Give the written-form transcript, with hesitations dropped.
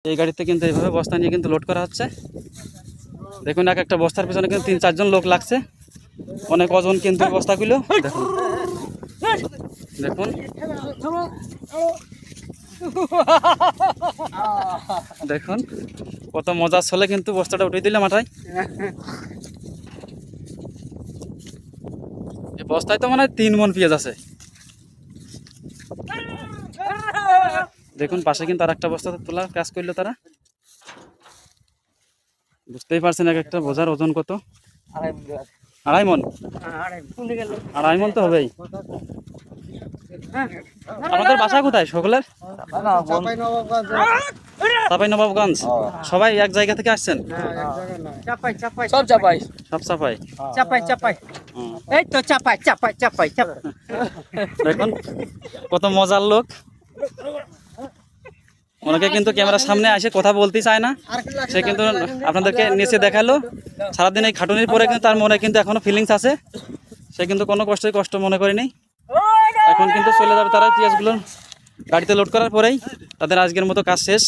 এই গাড়িতে কিন্তু এইভাবে বস্তা নিয়ে কিন্তু লোড করা হচ্ছে। দেখুন এক একটা বস্তার পিছনে কিন্তু 3-4 জন লোক লাগছে, অনেক ওজন কিন্তু বস্তাগুলো। দেখুন দেখুন দেখুন কত মজার ছলে কিন্তু বস্তাটা উঠিয়ে দিলে মাথায়। এই বস্তায় তো মনে হয় 3 মণ পেঁয়াজ আছে। দেখুন পাশে কিন্তু আর একটা বস্তা তোলার কাজ করলো তারা। বুঝতেই পারছেন এক একটা বোঝার ওজন কত। 2.5 মণ, 2.5 মণ তো হবেই। আমাদের বাসা কোথায় সকলের? চাঁপাইনবাবগঞ্জ। সবাই এক জায়গা থেকে আসছেন? সব চাপাই, সব চাপাই। এই তো চাপাই। দেখুন কত মজার লোক। ওনাকে কিন্তু ক্যামেরার সামনে এসে কথা বলতে চায় না, সে কিন্তু আপনাদেরকে নিচে দেখালো। সারাদিন এই খাটুনির পরে কিন্তু তার মনে কিন্তু এখনো ফিলিংস আছে, সে কিন্তু কোনো কষ্ট মনে করেনি। এখন কিন্তু চলে যাবে তারা পেঁয়াজগুলো গাড়িতে লোড করার পরেই। তাদের আজকের মতো কাজ শেষ।